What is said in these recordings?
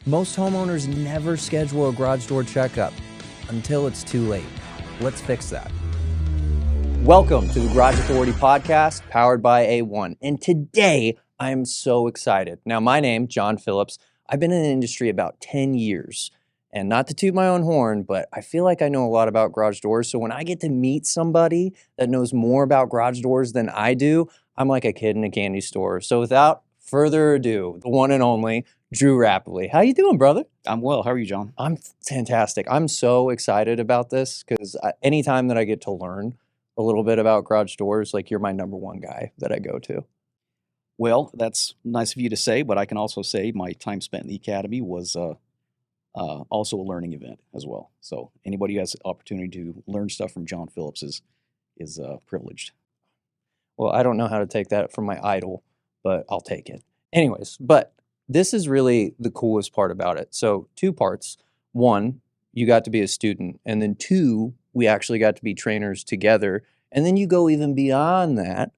Most homeowners never schedule a garage door checkup until it's too late. Let's fix that. Welcome to the Garage Authority podcast, powered by A1. And today, I'm so excited. Now, my name, Jon Phillips. I've been in the industry about 10 years. And not to toot my own horn, but I feel like I know a lot about garage doors. So when I get to meet somebody that knows more about garage doors than I do, I'm like a kid in a candy store. So without further ado, the one and only Drew Rappleye. How you doing, brother? I'm well. How are you, John? I'm fantastic. I'm so excited about this because anytime that I get to learn a little bit about garage doors, like you're my number one guy that I go to. Well, that's nice of you to say, but I can also say my time spent in the academy was also a learning event as well. So anybody who has the opportunity to learn stuff from Jon Phillips is privileged. Well, I don't know how to take that from my idol, but I'll take it. Anyways, but this is really the coolest part about it. So 2 parts. 1, you got to be a student. And then 2, we actually got to be trainers together. And then you go even beyond that.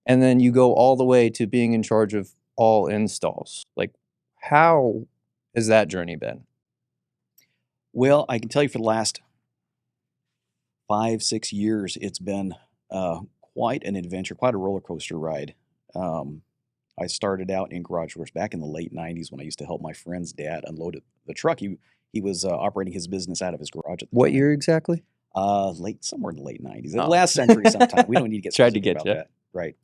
And then you go all the way to being in charge of all installs. Like, how has that journey been? Well, I can tell you for the last 5-6 years, it's been quite an adventure, quite a roller coaster ride. I started out in garage doors back in the late 90s when I used to help my friend's dad unload the truck. He was operating his business out of his garage at the What time. year exactly? Somewhere in the late 90s. Oh. Last century sometime. We don't need to get Tried to specific get about you. that. Right.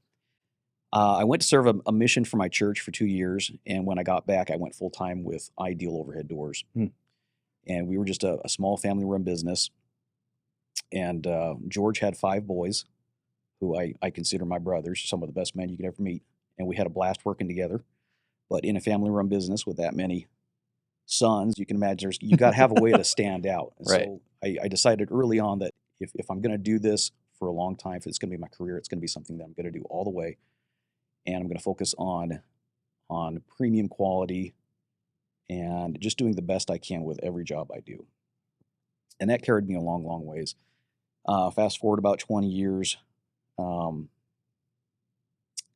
I went to serve a mission for my church for 2 years, and when I got back, I went full-time with Ideal Overhead Doors. And we were just a small family-run business. And George had 5 boys, who I consider my brothers, some of the best men you could ever meet. And we had a blast working together. But in a family-run business with that many sons, you can imagine you got to have a way to stand out. And Right. so I decided early on that if I'm going to do this for a long time, if it's going to be my career, it's going to be something that I'm going to do all the way. And I'm going to focus on premium quality and just doing the best I can with every job I do. And that carried me a long, long ways. Fast forward about 20 years,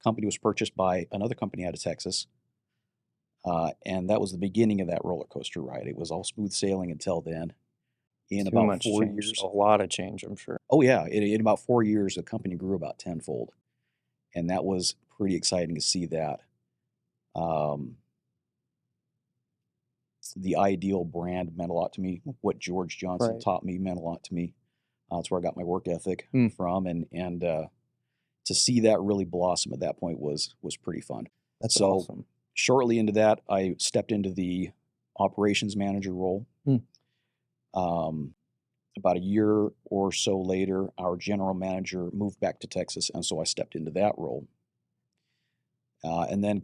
company was purchased by another company out of Texas. And that was the beginning of that roller coaster ride. It was all smooth sailing until then. In Too about much 4 change. years. A lot of change, I'm sure. Oh, yeah. In about 4 years, the company grew about tenfold. And that was pretty exciting to see that. The Ideal brand meant a lot to me. What George Johnson Right. taught me meant a lot to me. That's where I got my work ethic from. And to see that really blossom at that point was pretty fun. That's So awesome. shortly into that, I stepped into the operations manager role. About a year or so later, our general manager moved back to Texas, and so I stepped into that role. And then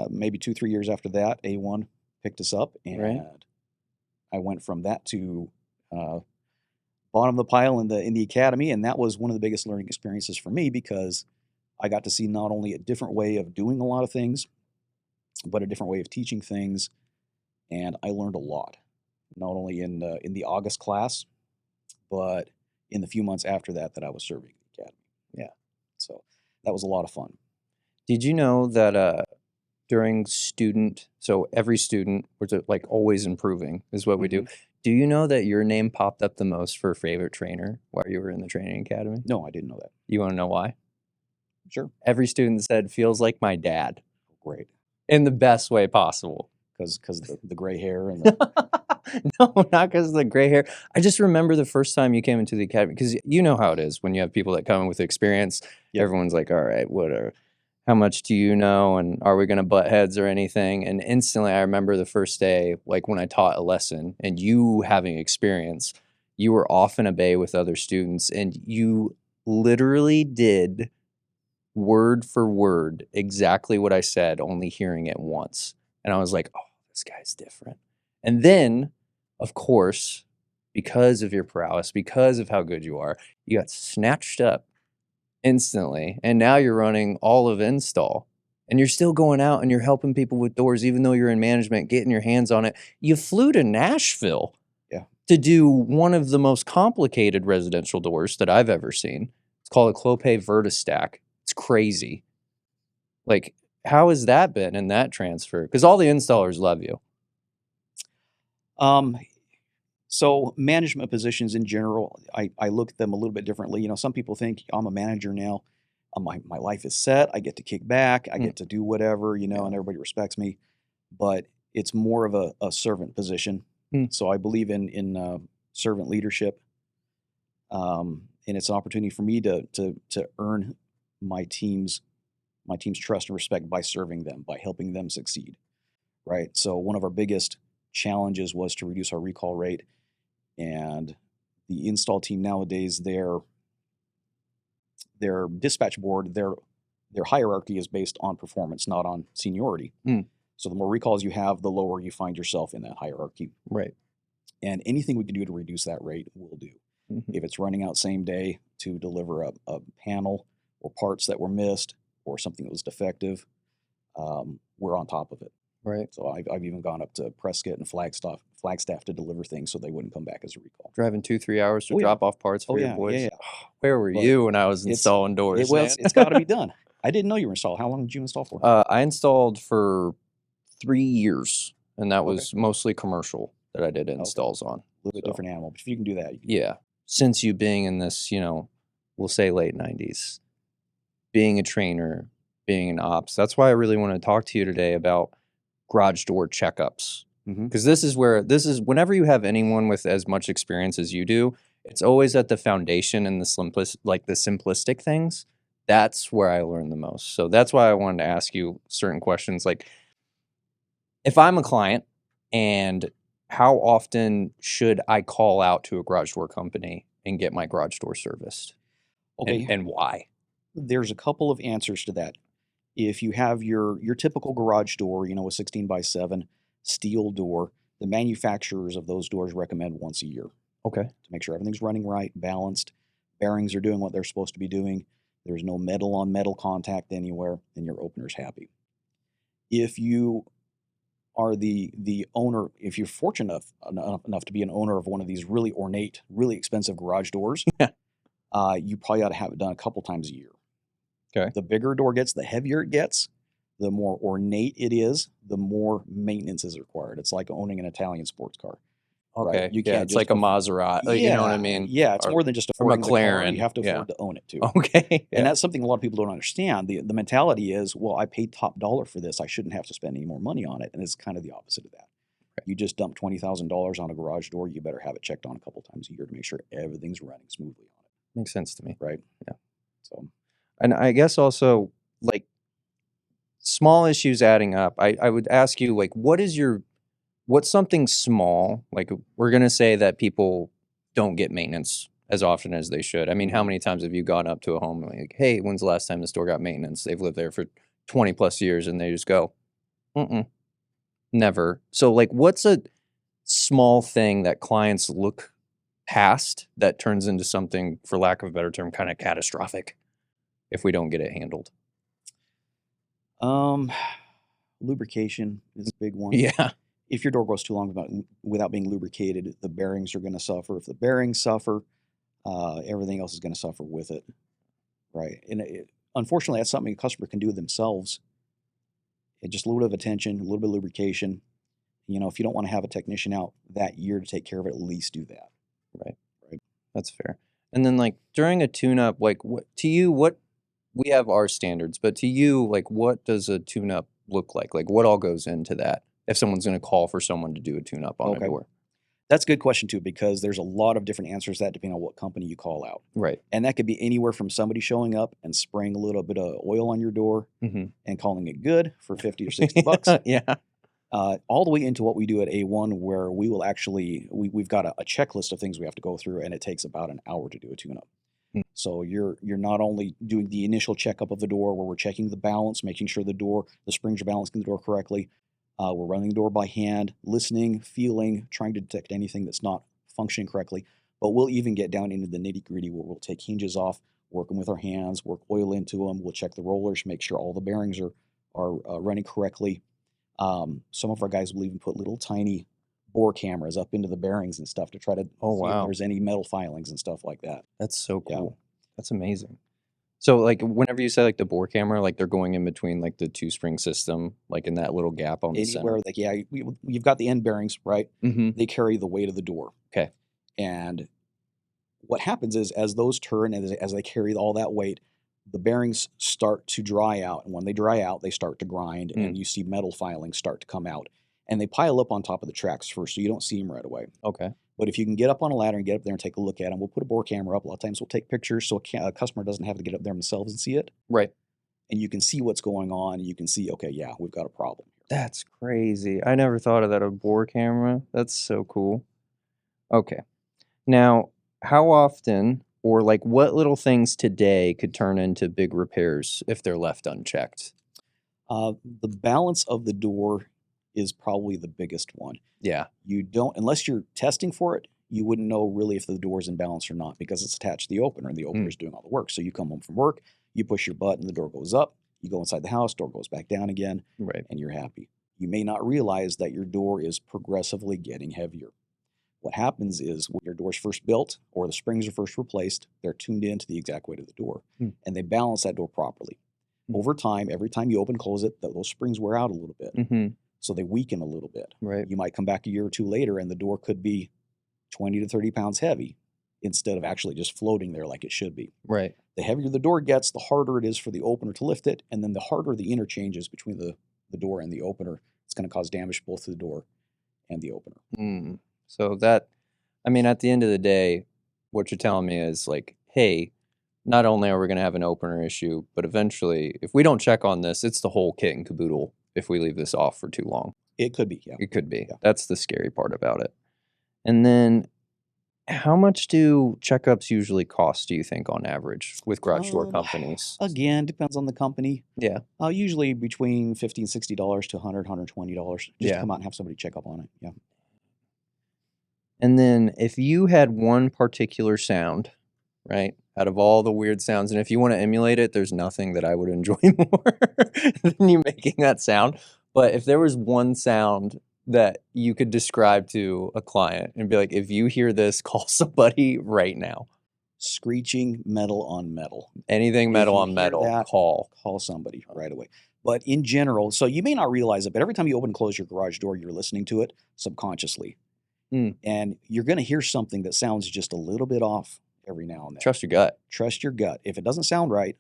maybe 2-3 years after that, A1 picked us up, and Right. I went from that to bottom of the pile in the academy, and that was one of the biggest learning experiences for me because I got to see not only a different way of doing a lot of things, but a different way of teaching things, and I learned a lot. Not only in the August class, but in the few months after that I was serving the academy. Yeah. So that was a lot of fun. Did you know that during so every student, was like always improving is what we do. Do you know that your name popped up the most for favorite trainer while you were in the training academy? No, I didn't know that. You want to know why? Sure. Every student said, feels like my dad. Great. In the best way possible. Because the gray hair and the... No, not because of the gray hair. I just remember the first time you came into the academy, because you know how it is when you have people that come in with experience. Yep. Everyone's like, all right, whatever. How much do you know? And are we going to butt heads or anything? And instantly I remember the first day, like when I taught a lesson and you having experience, you were off in a bay with other students and you literally did word for word exactly what I said, only hearing it once. And I was like, oh, this guy's different. And then, of course, because of your prowess, because of how good you are, you got snatched up instantly. And now you're running all of install. And you're still going out and you're helping people with doors, even though you're in management, getting your hands on it. You flew to Nashville to do one of the most complicated residential doors that I've ever seen. It's called a Clopay Vertistack. It's crazy. Like, how has that been in that transfer? Because all the installers love you. Um, so management positions in general, I look at them a little bit differently. You know, some people think I'm a manager now. My life is set. I get to kick back. I Mm, get to do whatever, you know, yeah. and everybody respects me. But it's more of a servant position. Mm, So I believe in servant leadership, and it's an opportunity for me to earn my team's trust and respect by serving them, by helping them succeed. Right. So one of our biggest challenges was to reduce our recall rate, and the install team nowadays, their dispatch board, their hierarchy is based on performance, not on seniority. mm, So the more recalls you have, the lower you find yourself in that hierarchy. right. And anything we can do to reduce that rate, we'll do. Mhm. If it's running out same day to deliver a panel or parts that were missed or something that was defective, we're on top of it. Right. So I've even gone up to Prescott and Flagstaff to deliver things so they wouldn't come back as a recall. Driving 2-3 hours to Oh yeah, drop off parts oh for your yeah, yeah, boys. yeah. Where were But you when I was it's installing doors, well, man? it's got to be done. I didn't know you were installed. How long did you install for? I installed for 3 years, and that Okay, was mostly commercial that I did okay, a installs on. little bit So, different animal, but if you can do that, you can do yeah. Since you being in this, we'll say late 90s, being a trainer, being an ops, that's why I really want to talk to you today about garage door checkups. that. Mm-hmm. Because this is whenever you have anyone with as much experience as you do, it's always at the foundation and the simplistic things. That's where I learn the most. So that's why I wanted to ask you certain questions. Like, if I'm a client, and how often should I call out to a garage door company and get my garage door serviced? Okay, And why? there's a couple of answers to that. If you have your typical garage door, you know, a 16x7 steel door, the manufacturers of those doors recommend once a year Okay. to make sure everything's running right, balanced, bearings are doing what they're supposed to be doing, there's no metal on metal contact anywhere, and your opener's happy. If you are the owner, if you're fortunate enough to be an owner of one of these really ornate, really expensive garage doors, Yeah. you probably ought to have it done a couple times a year. Okay. The bigger a door gets, the heavier it gets, the more ornate it is, the more maintenance is required. It's like owning an Italian sports car, right? Okay. You Yeah, can't it's just like a Maserati. You know what I mean? yeah, it's Or more than just or affording the car. You McLaren. have to Yeah. afford to own it too. Okay. And Yeah. that's something a lot of people don't understand. The mentality is, well, I paid top dollar for this. I shouldn't have to spend any more money on it. And it's kind of the opposite of that. You just dump $20,000 on a garage door, you better have it checked on a couple times a year to make sure everything's running smoothly on it, Makes sense to me. right? Yeah. So And I guess also, like, small issues adding up. I would ask you, like, what's something small? Like, we're gonna say that people don't get maintenance as often as they should. I mean, how mhm. many times have you gone up to a home and like, hey, when's the last time the store got maintenance? They've lived there for 20 plus years, and they just go, mm-mm, never. So, like, what's a small thing that clients look past that turns into something, for lack of a better term, kind of catastrophic if we don't get it handled? Lubrication is a big one. Yeah. If your door goes too long without being lubricated, the bearings are going to suffer. If the bearings suffer, everything else is going to suffer with it, right? And unfortunately, that's something a customer can do themselves. Just a little bit of attention, a little bit of lubrication. You know, if you don't want to have a technician out that year to take care of it, at least do that. Right. Right. That's fair. And then, like, during a tune-up, like, what we have our standards, but to you, like, what does a tune-up look like? Like, what all goes into that if someone's going to call for someone to do a tune-up on a Okay. door? That's a good question too, because there's a lot of different answers to that depending on what company you call out. Right. And that could be anywhere from somebody showing up and spraying a little bit of oil on your door Mm-hmm. and calling it good for 50 or 60 bucks, Yeah. all the way into what we do at A1, where we will actually, we've got a checklist of things we have to go through, and it takes about an hour to do a tune-up. Mm. So you're not only doing the initial checkup of the door, where we're checking the balance, making sure the springs are balancing the door correctly. We're running the door by hand, listening, feeling, trying to detect anything that's not functioning correctly. But we'll even get down into the nitty-gritty, where we'll take hinges off, work them with our hands, work oil into them. We'll check the rollers, make sure all the bearings are running correctly. Some of our guys will even put little tiny bore cameras up into the bearings and stuff to try to Oh, see if wow. there's any metal filings and stuff like that. That's so Yeah. cool. That's amazing. So, like, whenever you say, like, the bore camera, like, they're going in between, like, the two-spring system, like, in that little gap on the Anywhere, center? like, yeah, you've got the end bearings, right? Mhm. They carry the weight of the door. Okay. And what happens is as those turn and as they carry all that weight, the bearings start to dry out. And when they dry out, they start to grind, Mm. and you see metal filings start to come out. And they pile up on top of the tracks first, so you don't see them right away. Okay. But if you can get up on a ladder and get up there and take a look at them, we'll put a bore camera up. A lot of times we'll take pictures so a customer doesn't have to get up there themselves and see it. Right. And you can see what's going on. And you can see, okay, yeah, we've got a problem here. That's crazy. I never thought of that, a bore camera. That's so cool. Okay. Now, how often or, like, what little things today could turn into big repairs if they're left unchecked? The balance of the door is probably the biggest one. Yeah. You don't, unless you're testing for it, you wouldn't know really if the door's in balance or not because it's attached to the opener and the opener is doing all the work. So you come home from work, you push your button, the door goes up, you go inside the house, door goes back down again, Right. and you're happy. You may not realize that your door is progressively getting heavier. What happens is when your door's first built or the springs are first replaced, they're tuned into the exact weight of the door and they balance that door properly. Over time, every time you open and close it, those springs wear out a little bit. Mhm. So they weaken a little bit. Right. You might come back a year or two later and the door could be 20 to 30 pounds heavy instead of actually just floating there like it should be. Right. The heavier the door gets, the harder it is for the opener to lift it, and then the harder the interchanges between the door and the opener. It's going to cause damage both to the door and the opener. Mm. So that, I mean, at the end of the day, what you're telling me is like, hey, not only are we going to have an opener issue, but eventually, if we don't check on this, it's the whole kit and caboodle if we leave this off for too long. It could be, yeah. It could be. Yeah. That's the scary part about it. And then, how much do checkups usually cost, do you think, on average with garage door companies? Again, depends on the company. Yeah. Usually between $50 and $60 to $100, $120 just Yeah. to come out and have somebody check up on it. Yeah. And then if you had one particular sound, right, out of all the weird sounds, and if you want to emulate it, there's nothing that I would enjoy more than you making that sound. But if there was one sound that you could describe to a client and be like, if you hear this, call somebody right now. Screeching metal on metal. Anything If metal you on hear metal, that, call. call somebody right away. But in general, so you may not realize it, but every time you open and close your garage door, you're listening to it subconsciously. And you're going to hear something that sounds just a little bit off every now and then. Trust your gut. Trust your gut. If it doesn't sound right,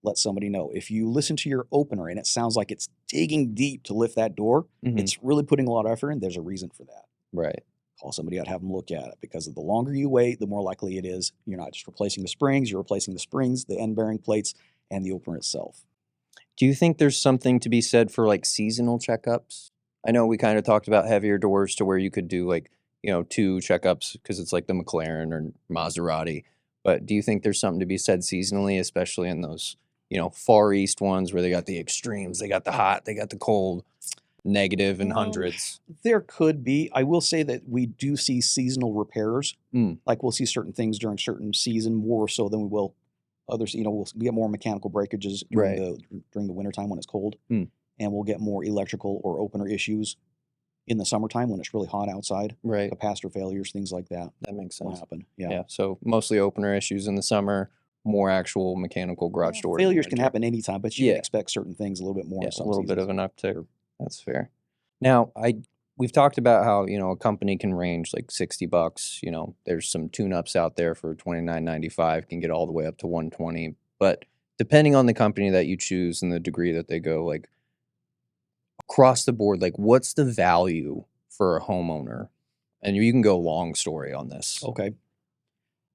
let somebody know. If you listen to your opener and it sounds like it's digging deep to lift that door, it's really putting a lot of effort in, there's a reason for that. Right. Call somebody out, have them look at it, because the longer you wait, the more likely it is you're not just replacing the springs, you're replacing the springs, the end bearing plates, and the opener itself. Do you think there's something to be said for like seasonal checkups? I know we kind of talked about heavier doors to where you could do like, 2 checkups because it's like the McLaren or Maserati. But do you think there's something to be said seasonally, especially in those, Far East ones where they got the extremes, they got the hot, they got the cold, negative and hundreds? There could be. I will say that we do see seasonal repairs. Like we'll see certain things during certain season more so than we will others. We'll get more mechanical breakages during the wintertime when it's cold. And we'll get more electrical or opener issues in the summertime when it's really hot outside. Right. Capacitor failures, things like that. That makes Will sense. happen. Yeah. So mostly opener issues in the summer, more actual mechanical garage doors. Failures can happen anytime, but you can expect certain things a little bit more in some a little bit seasons. of an uptick. That's fair. Now, we've talked about how, a company can range like $60. There's some tune-ups out there for $29.95, can get all the way up to $120. But depending on the company that you choose and the degree that they go, like across the board, like what's the value for a homeowner? And you can go long story on this. Okay.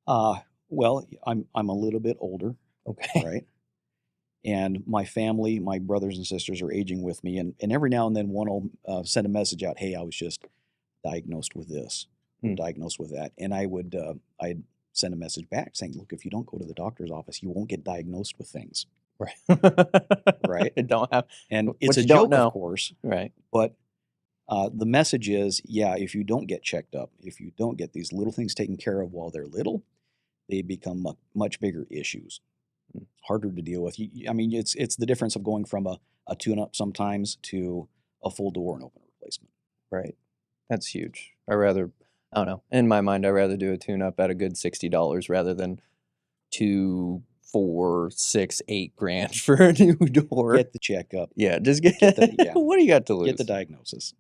Well, I'm a little bit older. Okay. Right. And my family, my brothers and sisters are aging with me. And every now and then one will send a message out, hey, I was just diagnosed with this, or diagnosed with that. And I'd send a message back saying, look, if you don't go to the doctor's office, you won't get diagnosed with things. Right. Right. It don't have, And what it's a you don't joke, know. of course. Right. But the message is, yeah, if you don't get checked up, if you don't get these little things taken care of while they're little, they become much bigger issues, harder to deal with. I mean, it's the difference of going from a tune-up sometimes to a full door and opener replacement. Right. That's huge. I don't know. In my mind, I'd rather do a tune-up at a good $60 rather than $240 4, 6, 8 grand for a new door. Get the checkup. Yeah, just get yeah. what do you got to lose? Get the diagnosis.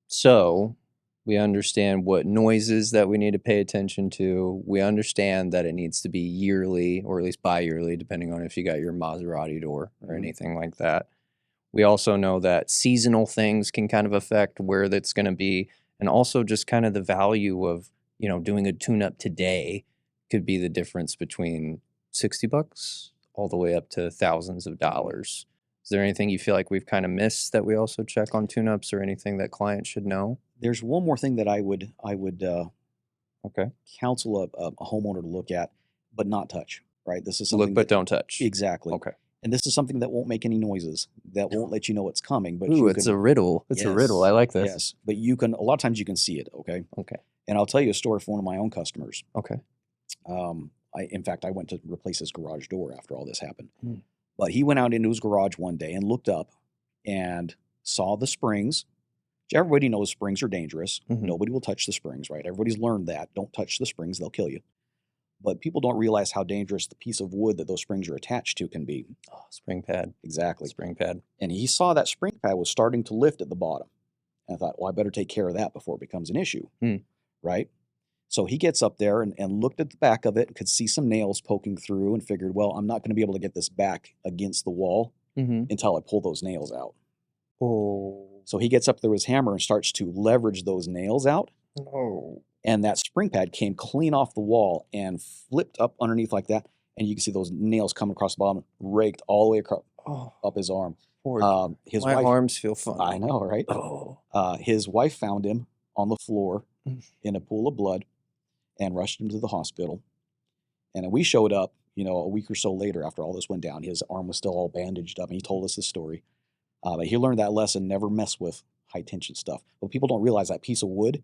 So we understand what noises that we need to pay attention to. We understand that it needs to be yearly or at least bi-yearly, depending on if you got your Maserati door or anything like that. We also know that seasonal things can kind of affect where that's going to be, and also just kind of the value of, you know, doing a tune-up today could be the difference between $60 all the way up to thousands of dollars. Is there anything you feel like we've kind of missed that we also check on tune-ups, or anything that clients should know? There's one more thing that I would Okay. counsel a homeowner to look at, but not touch. Right. This is something Look but don't touch. Exactly. Okay. And this is something that won't make any noises, that won't let you know it's coming. But Ooh, it's a riddle. It's a riddle. I like this. Yes, but you can. A lot of times you can see it. Okay. Okay. And I'll tell you a story from one of my own customers. Okay. In fact, I went to replace his garage door after all this happened. Hmm. But he went out into his garage one day and looked up and saw the springs. Everybody knows springs are dangerous. Mhm. Nobody will touch the springs, right? Everybody's learned that. Don't touch the springs, they'll kill you. But people don't realize how dangerous the piece of wood that those springs are attached to can be. Oh, spring pad. Exactly. Spring pad. And he saw that spring pad was starting to lift at the bottom. And I thought, well, I better take care of that before it becomes an issue, right? So he gets up there and looked at the back of it and could see some nails poking through and figured, well, I'm not going to be able to get this back against the wall until I pull those nails out. Oh. So he gets up there with his hammer and starts to leverage those nails out. Oh. And that spring pad came clean off the wall and flipped up underneath like that. And you can see those nails coming across the bottom, raked all the way across up his arm. His My wife, arms feel fun. I know, right? Oh. His wife found him on the floor in a pool of blood and rushed him to the hospital. And then we showed up, a week or so later after all this went down. His arm was still all bandaged up, and he told us the story. But he learned that lesson: never mess with high tension stuff. But people don't realize that piece of wood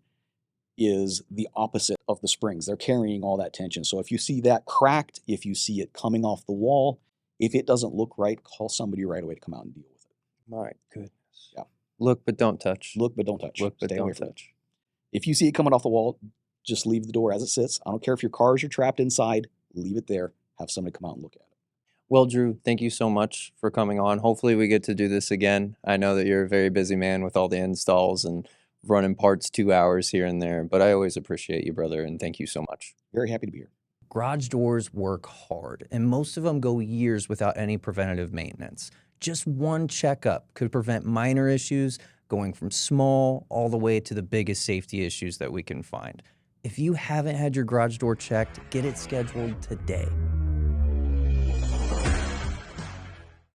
is the opposite of the springs. They're carrying all that tension. So if you see that cracked, if you see it coming off the wall, if it doesn't look right, call somebody right away to come out and deal with it. My goodness. Yeah. Look but don't touch. Look but don't touch. Look but Stay away don't from it. touch. If you see it coming off the wall, just leave the door as it sits. I don't care if your cars are trapped inside. Leave it there. Have somebody come out and look at it. Well, Drew, thank you so much for coming on. Hopefully we get to do this again. I know that you're a very busy man with all the installs and running parts 2 hours here and there, but I always appreciate you, brother, and thank you so much. Very happy to be here. Garage doors work hard, and most of them go years without any preventative maintenance. Just one checkup could prevent minor issues going from small all the way to the biggest safety issues that we can find. If you haven't had your garage door checked, get it scheduled today.